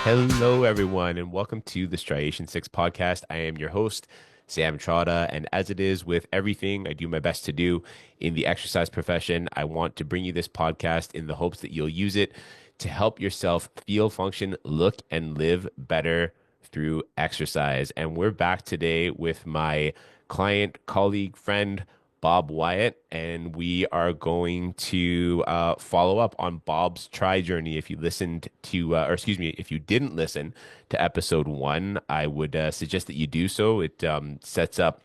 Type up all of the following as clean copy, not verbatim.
Hello, everyone, and welcome to the Striation 6 podcast. I am your host, Sam Trotta, and as it is with everything I do my best to do in the exercise profession, I want to bring you this podcast in the hopes that you'll use it to help yourself feel, function, look, and live better through exercise. And we're back today with my client, colleague, friend, Bob Wyatt, and we are going to follow up on Bob's tri journey. If you listened to, or excuse me, if you didn't listen to episode one, I would suggest that you do so. It sets up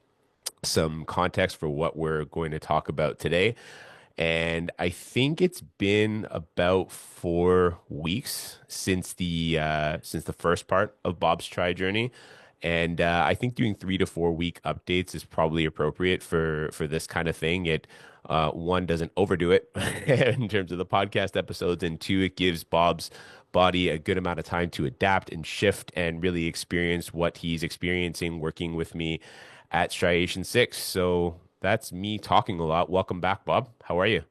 some context for what we're going to talk about today. And I think it's been about 4 weeks since the first part of Bob's tri journey. And I think doing 3 to 4 week updates is probably appropriate for this kind of thing. It one doesn't overdo it in terms of the podcast episodes, and two, it gives Bob's body a good amount of time to adapt and shift and really experience what he's experiencing working with me at Striation 6. So that's me talking a lot. Welcome back, Bob. How are you?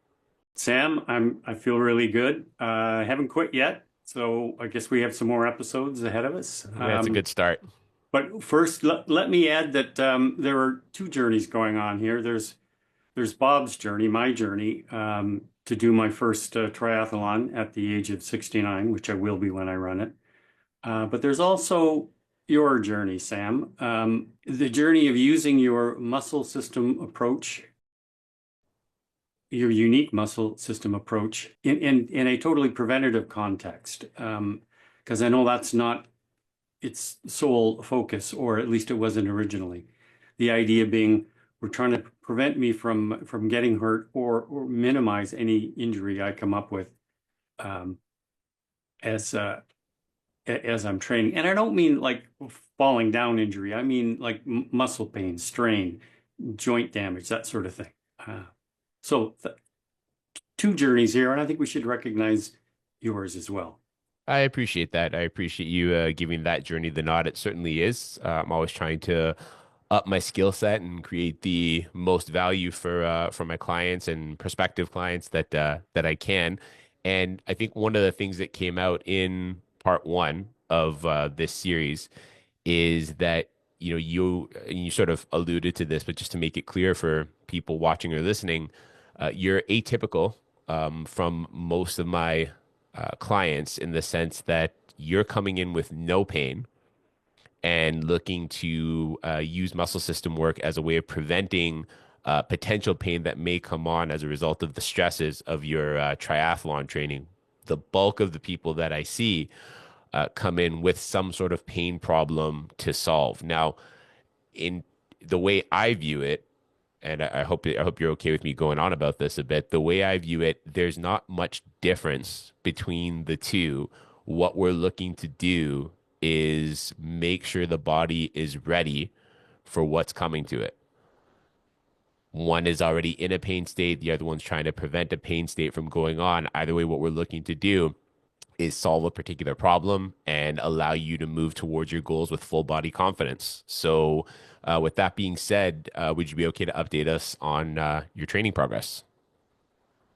Sam, I feel really good. I haven't quit yet, so I guess we have some more episodes ahead of us. That's a good start. But first, let me add that there are two journeys going on here. There's Bob's journey, my journey, to do my first triathlon at the age of 69, which I will be when I run it. But there's also your journey, Sam, the journey of using your muscle system approach, your unique muscle system approach in a totally preventative context. Because I know that's not its sole focus, or at least it wasn't originally. The idea being we're trying to prevent me from getting hurt or minimize any injury I come up with as I'm training. And I don't mean like falling down injury. I mean like muscle pain, strain, joint damage, that sort of thing. So two journeys here, and I think we should recognize yours as well. I appreciate that. I appreciate you giving that journey the nod. It certainly is. I'm always trying to up my skill set and create the most value for my clients and prospective clients that I can. And I think one of the things that came out in part one of this series is that you sort of alluded to this, but just to make it clear for people watching or listening, you're atypical from most of my clients in the sense that you're coming in with no pain and looking to use muscle system work as a way of preventing potential pain that may come on as a result of the stresses of your triathlon training. The bulk of the people that I see come in with some sort of pain problem to solve. Now, in the way I view it, and I hope you're okay with me going on about this a bit. The way I view it, there's not much difference between the two. What we're looking to do is make sure the body is ready for what's coming to it. One is already in a pain state, the other one's trying to prevent a pain state from going on. Either way, what we're looking to do is solve a particular problem and allow you to move towards your goals with full body confidence. So, with that being said, would you be okay to update us on your training progress?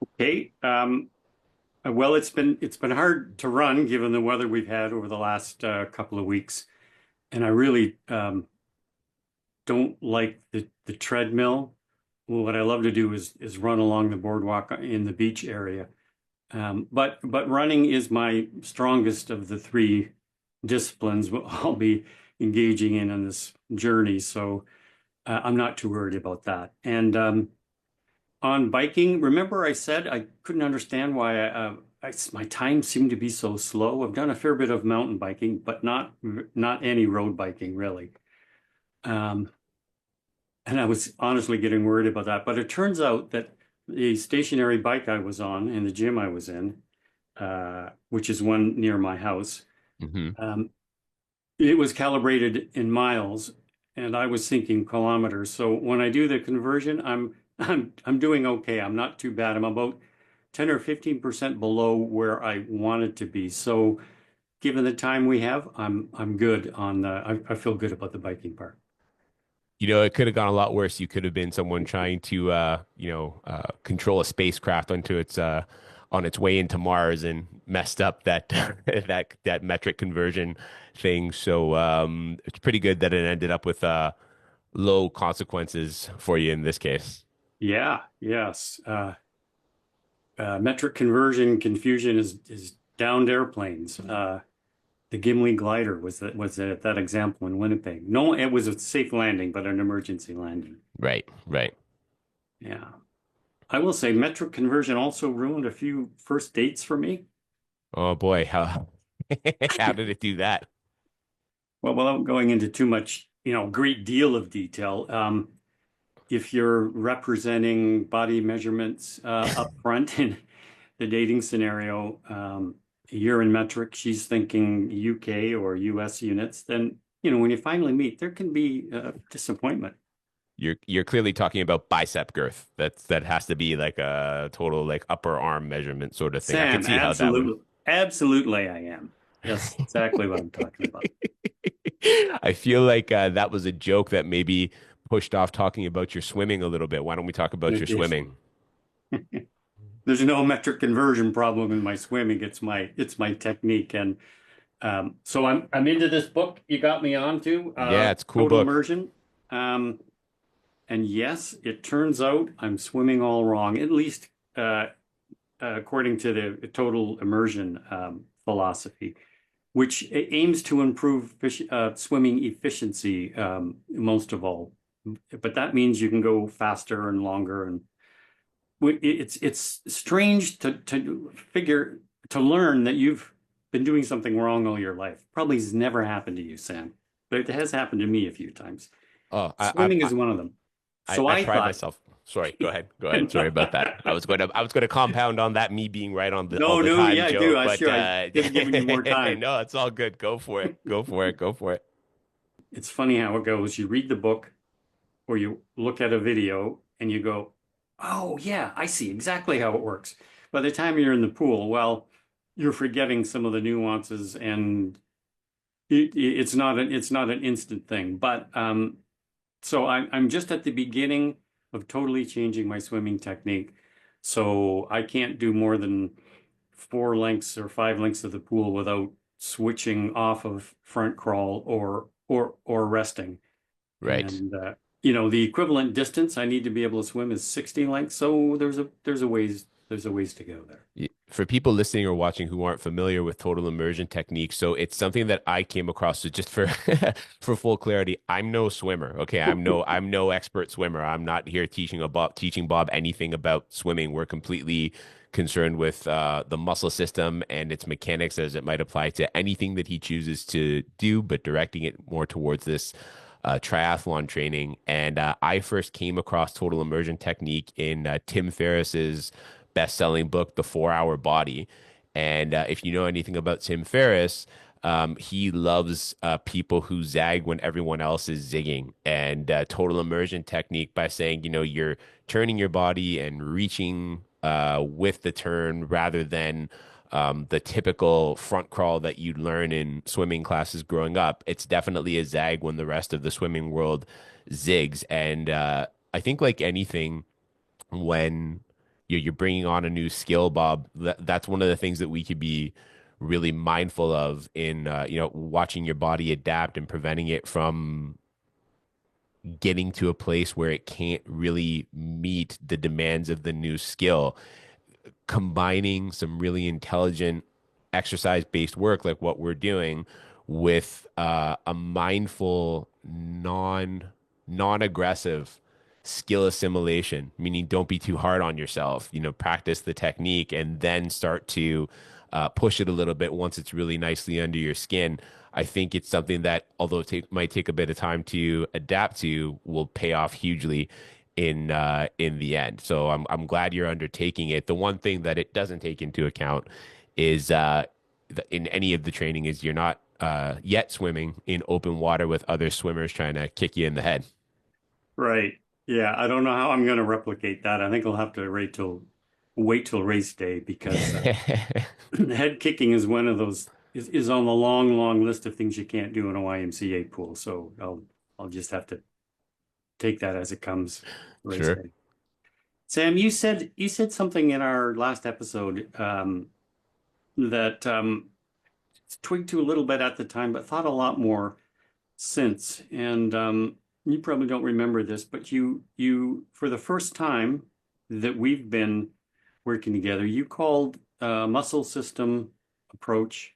Okay. Well, it's been hard to run given the weather we've had over the last couple of weeks, and I really don't like the treadmill. Well, what I love to do is run along the boardwalk in the beach area. But running is my strongest of the three disciplines I'll be engaging in this journey. So I'm not too worried about that. And on biking, remember I said I couldn't understand why my time seemed to be so slow. I've done a fair bit of mountain biking, but not any road biking really. And I was honestly getting worried about that. But it turns out that the stationary bike I was on in the gym I was in, which is one near my house, it was calibrated in miles, and I was thinking kilometers. So when I do the conversion, I'm doing okay. I'm not too bad. I'm about 10 or 15% below where I wanted to be. So given the time we have, I'm good on I feel good about the biking part. You know, it could have gone a lot worse. You could have been someone trying to, control a spacecraft onto its on its way into Mars and messed up that that metric conversion thing. So it's pretty good that it ended up with low consequences for you in this case. Yeah, yes. Metric conversion confusion is downed airplanes. The Gimli glider was that example in Winnipeg. No, it was a safe landing, but an emergency landing. Right, right. Yeah. I will say metric conversion also ruined a few first dates for me. Oh boy, how how did it do that? Well, without going into too much, great deal of detail, if you're representing body measurements up front in the dating scenario, you're in metric, she's thinking UK or US units, then, when you finally meet, there can be disappointment. You're clearly talking about bicep girth. That has to be like a total like upper arm measurement sort of thing. I could Sam, see how that would. absolutely, absolutely, I am. Yes, exactly what I'm talking about. I feel like that was a joke that maybe pushed off talking about your swimming a little bit. Why don't we talk about your It is. swimming? There's no metric conversion problem in my swimming. It's my technique, and so I'm into this book you got me onto, Yeah, it's a cool Total book. Immersion. Um, and yes, it turns out I'm swimming all wrong, at least according to the total immersion philosophy, which aims to improve swimming efficiency most of all. But that means you can go faster and longer, and it's strange to learn that you've been doing something wrong all your life. Probably has never happened to you, Sam, but it has happened to me a few times. Oh, Swimming is one of them. So I I pride thought, myself. Sorry, go ahead. Go ahead. Sorry about that. I was going to compound on that me being right on the all no, the no, time yeah, I do. joke, I but sure I could have given you more time. no, it's all good. Go for it. Go for it. Go for it. It's funny how it goes. You read the book or you look at a video and you go, oh, yeah, I see exactly how it works. By the time you're in the pool, well, you're forgetting some of the nuances, and it's not an instant thing. But so I'm just at the beginning of totally changing my swimming technique. So I can't do more than 4 lengths or 5 lengths of the pool without switching off of front crawl or resting. Right. And the equivalent distance I need to be able to swim is 60 lengths. So there's a ways to go there. For people listening or watching who aren't familiar with total immersion technique, so it's something that I came across. So just for for full clarity, I'm no swimmer. Okay, I'm no expert swimmer. I'm not here teaching Bob anything about swimming. We're completely concerned with the muscle system and its mechanics as it might apply to anything that he chooses to do, but directing it more towards this triathlon training. And I first came across total immersion technique in Tim Ferriss's best-selling book, The 4 Hour Body. And if you know anything about Tim Ferriss, he loves people who zag when everyone else is zigging. And total immersion technique by saying, you're turning your body and reaching with the turn rather than the typical front crawl that you'd learn in swimming classes growing up. It's definitely a zag when the rest of the swimming world zigs. And I think, like anything, when you're bringing on a new skill, Bob, that's one of the things that we could be really mindful of in watching your body adapt and preventing it from getting to a place where it can't really meet the demands of the new skill. Combining some really intelligent exercise based work like what we're doing with a mindful non-aggressive skill assimilation, meaning don't be too hard on yourself, practice the technique and then start to push it a little bit once it's really nicely under your skin. I think it's something that, although might take a bit of time to adapt to, will pay off hugely in the end. So I'm glad you're undertaking it. The one thing that it doesn't take into account is in any of the training is you're not yet swimming in open water with other swimmers trying to kick you in the head. Right. Yeah, I don't know how I'm going to replicate that. I think I'll have to wait till race day, because head kicking is one of those is on the long, long list of things you can't do in a YMCA pool. So I'll just have to take that as it comes for I Sure. say. Sam, you said something in our last episode that twigged to a little bit at the time, but thought a lot more since. And you probably don't remember this, but you for the first time that we've been working together, you called muscle system approach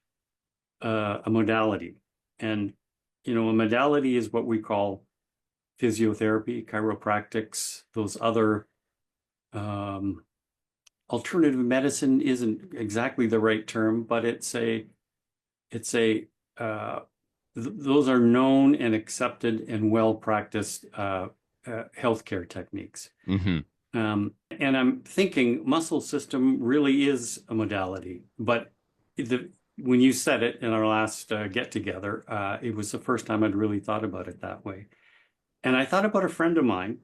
a modality. And a modality is what we call physiotherapy, chiropractics, those other um, alternative medicine isn't exactly the right term, but it's a those are known and accepted and well practiced healthcare techniques. Hmm. And I'm thinking muscle system really is a modality, but when you said it in our last get together, it was the first time I'd really thought about it that way. And I thought about a friend of mine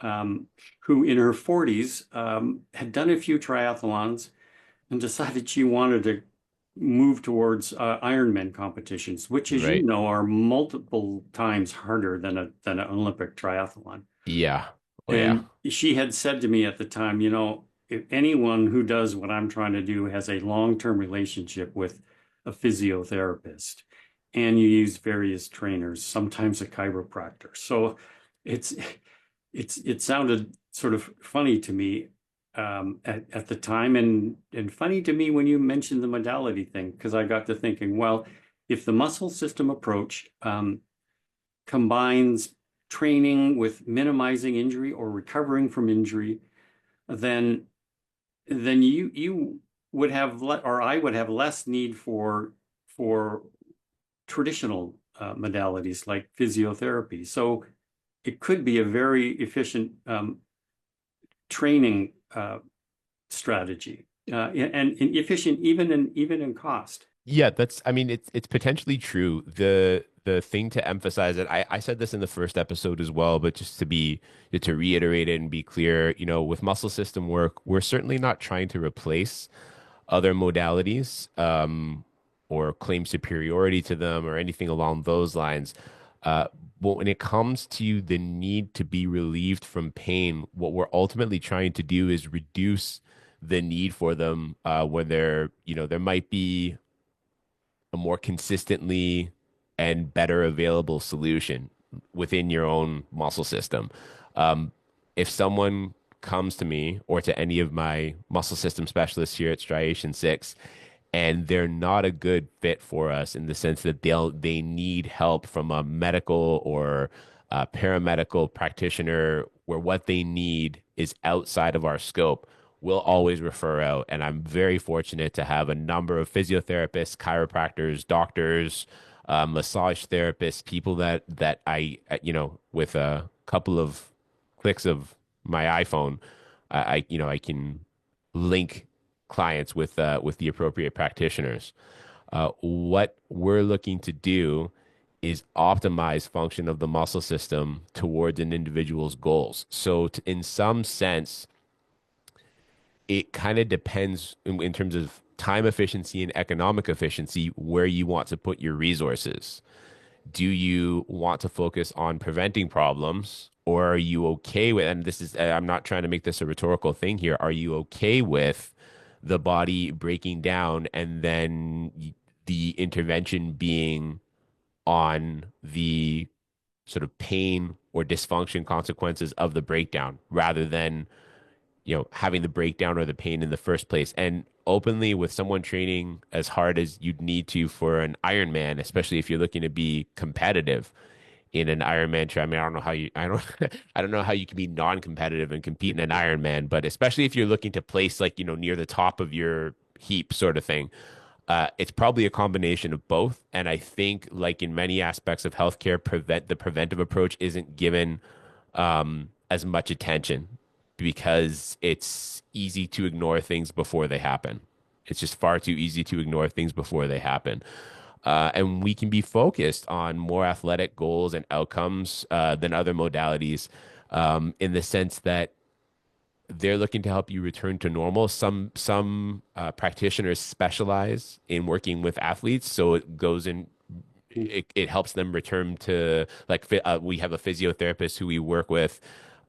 um, who, in her 40s, had done a few triathlons and decided she wanted to move towards Ironman competitions, which, as you Right. know, are multiple times harder than an Olympic triathlon. Yeah. Oh, yeah. And she had said to me at the time, if anyone who does what I'm trying to do has a long-term relationship with a physiotherapist, and you use various trainers, sometimes a chiropractor. So it's it sounded sort of funny to me at the time, and funny to me when you mentioned the modality thing, because I got to thinking, well, if the muscle system approach combines training with minimizing injury or recovering from injury, then you would have or I would have less need for traditional modalities like physiotherapy. So it could be a very efficient training strategy and efficient even in cost. Yeah, I mean, it's potentially true. The thing to emphasize that I said this in the first episode as well, but just to reiterate it and be clear, with muscle system work, we're certainly not trying to replace other modalities, or claim superiority to them or anything along those lines. Uh, but when it comes to the need to be relieved from pain, what we're ultimately trying to do is reduce the need for them, where there might be a more consistently and better available solution within your own muscle system. Um, if someone comes to me or to any of my muscle system specialists here at Striation 6 and they're not a good fit for us in the sense that they need help from a medical or paramedical practitioner where what they need is outside of our scope, we'll always refer out. And I'm very fortunate to have a number of physiotherapists, chiropractors, doctors, massage therapists, people that with a couple of clicks of my iPhone, I can link clients with the appropriate practitioners. What we're looking to do is optimize function of the muscle system towards an individual's goals. So, in some sense, it kind of depends in terms of time efficiency and economic efficiency where you want to put your resources. Do you want to focus on preventing problems, or are you okay with, and this is, I'm not trying to make this a rhetorical thing here, are you okay with the body breaking down and then the intervention being on the sort of pain or dysfunction consequences of the breakdown rather than having the breakdown or the pain in the first place? And openly, with someone training as hard as you'd need to for an Ironman, especially if you're looking to be competitive in an Ironman, I mean, I don't know how you, I don't, I don't know how you can be non-competitive and compete in an Ironman, but especially if you're looking to place like, near the top of your heap sort of thing, it's probably a combination of both. And I think, like in many aspects of healthcare, the preventive approach isn't given as much attention because it's easy to ignore things before they happen. It's just far too easy to ignore things before they happen. And we can be focused on more athletic goals and outcomes than other modalities, in the sense that they're looking to help you return to normal. Some practitioners specialize in working with athletes, so it goes in it helps them return to like we have a physiotherapist who we work with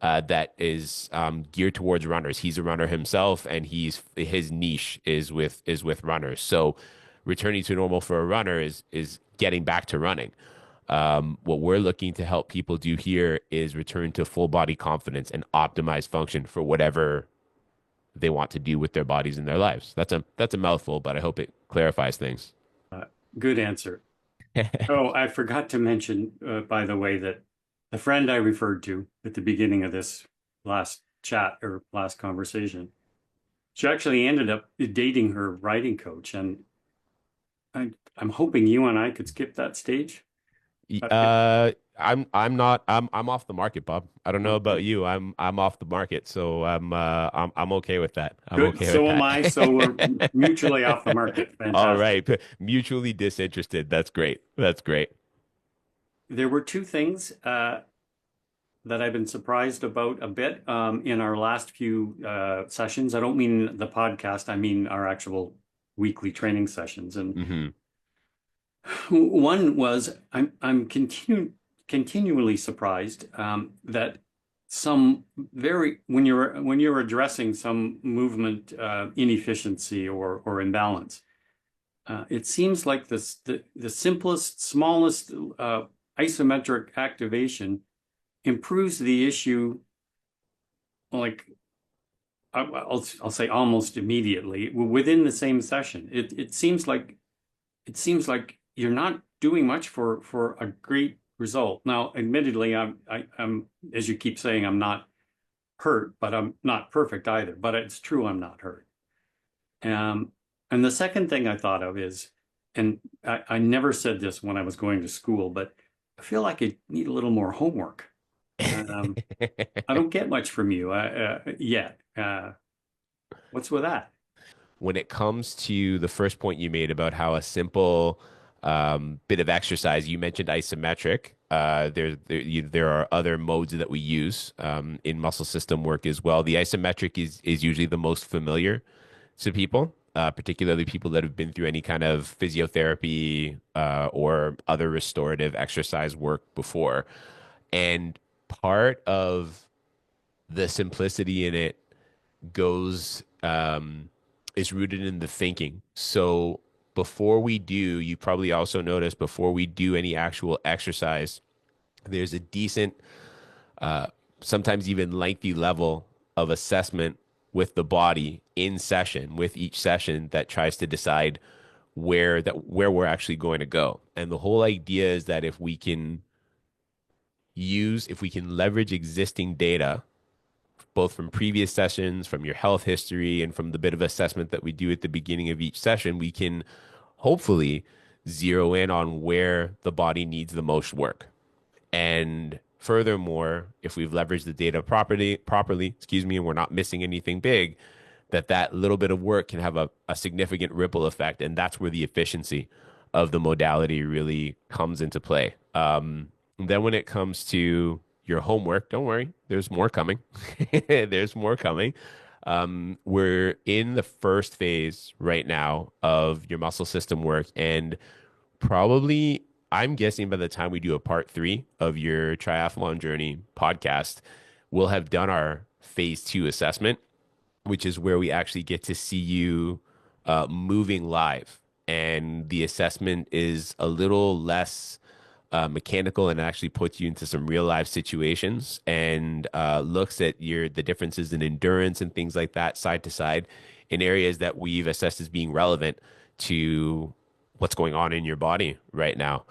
that is geared towards runners. He's a runner himself, and his niche is with runners. So returning to normal for a runner is getting back to running. What we're looking to help people do here is return to full body confidence and optimize function for whatever they want to do with their bodies and their lives. That's a mouthful, but I hope it clarifies things. Uh, Good answer. Oh, I forgot to mention, by the way, that the friend I referred to at the beginning of this last chat or last conversation, she actually ended up dating her riding coach, and I'm hoping you and I could skip that stage. It- I'm off the market, Bob. I don't know about okay. you. I'm off the market, so I'm okay with that. I'm Good. okay with So am that. I. So we're mutually off the market. All Fantastic. right. Mutually disinterested. That's great. That's great. There were two things that I've been surprised about a bit in our last few sessions. I don't mean the podcast, I mean our actual weekly training sessions. And Hmm. one was continually surprised that some very when you're addressing some movement inefficiency or imbalance, it seems like the simplest, smallest isometric activation improves the issue like I'll say almost immediately within the same session. It seems like you're not doing much for a great result. Now, admittedly, I'm as you keep saying, I'm not hurt, but I'm not perfect either. But it's true, I'm not hurt. Um, and the second thing I thought of is, and I never said this when I was going to school, but I feel like I need a little more homework. Um, I don't get much from you yet. What's with that? When it comes to the first point you made about how a simple bit of exercise, you mentioned isometric. There are other modes that we use in muscle system work as well. The isometric is usually the most familiar to people, particularly people that have been through any kind of physiotherapy or other restorative exercise work before. And part of the simplicity in it goes is rooted in the thinking. So before we do, you probably also notice before we do any actual exercise, there's a decent, sometimes even lengthy level of assessment with the body in session, with each session that tries to decide where we're actually going to go. And the whole idea is that if we can leverage existing data both from previous sessions, from your health history, and from the bit of assessment that we do at the beginning of each session, we can hopefully zero in on where the body needs the most work. And furthermore, if we've leveraged the data properly, excuse me, and we're not missing anything big, that little bit of work can have a significant ripple effect. And that's where the efficiency of the modality really comes into play. Then when it comes to your homework, don't worry, there's more coming. There's more coming. We're in the first phase right now of your muscle system work, and probably I'm guessing by the time we do a part three of your triathlon journey podcast, we'll have done our phase two assessment, which is where we actually get to see you moving live. And the assessment is a little less mechanical and actually puts you into some real life situations and looks at the differences in endurance and things like that side to side in areas that we've assessed as being relevant to what's going on in your body right now.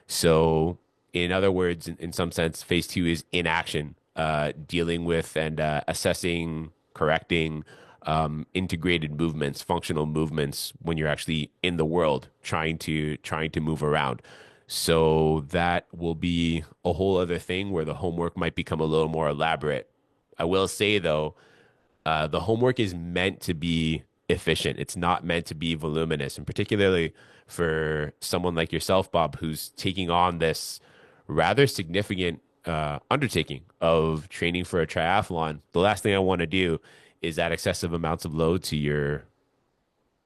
So, in other words, in some sense, phase two is in action, dealing with and assessing, correcting integrated movements, functional movements when you're actually in the world trying to move around. So that will be a whole other thing where the homework might become a little more elaborate. I will say though, the homework is meant to be efficient. It's not meant to be voluminous, and particularly for someone like yourself, Bob, who's taking on this rather significant undertaking of training for a triathlon. The last thing I want to do is add excessive amounts of load to your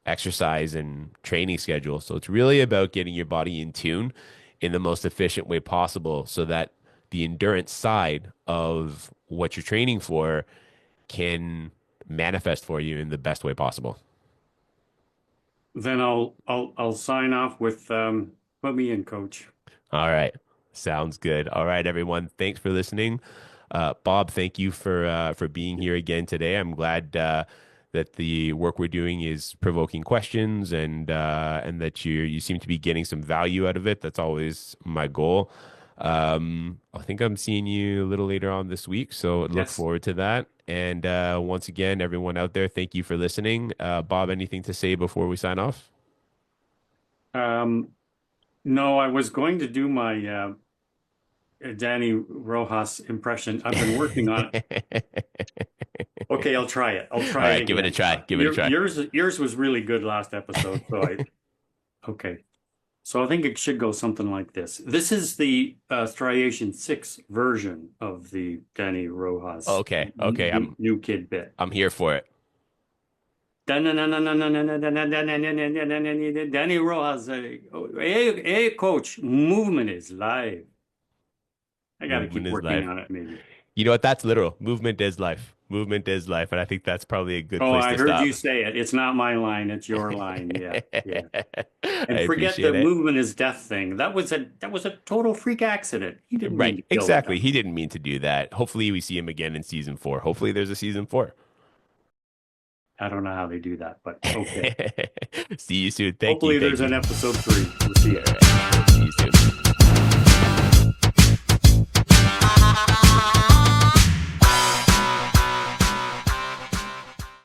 exercise and training schedule. So it's really about getting your body in tune in the most efficient way possible so that the endurance side of what you're training for can manifest for you in the best way possible. Then I'll sign off with put me in, coach. All right. Sounds good. All right, everyone. Thanks for listening. Bob, thank you for being here again today. I'm glad that the work we're doing is provoking questions and that you seem to be getting some value out of it. That's always my goal. I think I'm seeing you a little later on this week, so look Yes. forward to that. And once again, everyone out there, thank you for listening. Bob, anything to say before we sign off? Um, no, I was going to do my Danny Rojas impression. I've been working on it. Okay, I'll try it. I'll All try it right, give it a again. try. Give it a try. Yours was really good last episode, so I okay. So I think it should go something like this. This is the Striation 6 version of the Danny Rojas Okay, okay, new kid bit. I'm here for it. Danny Rojas, hey coach, movement is live. I got to Movement keep is working life. on it, maybe. You know what? That's literal. Movement is life. Movement is life, and I think that's probably a good Oh, place I to heard stop. you say it. It's not my line, it's your line. Yeah, yeah. I And forget the appreciate it. movement is death thing. That was a total freak accident. He didn't mean Right, to kill the exactly. guy. He didn't mean to do that. Hopefully, we see him again in season four. Hopefully, there's a season four. I don't know how they do that, but okay. See you soon. Thank you. Hopefully Thank there's you. an episode 3. We'll see All you. right. See you soon.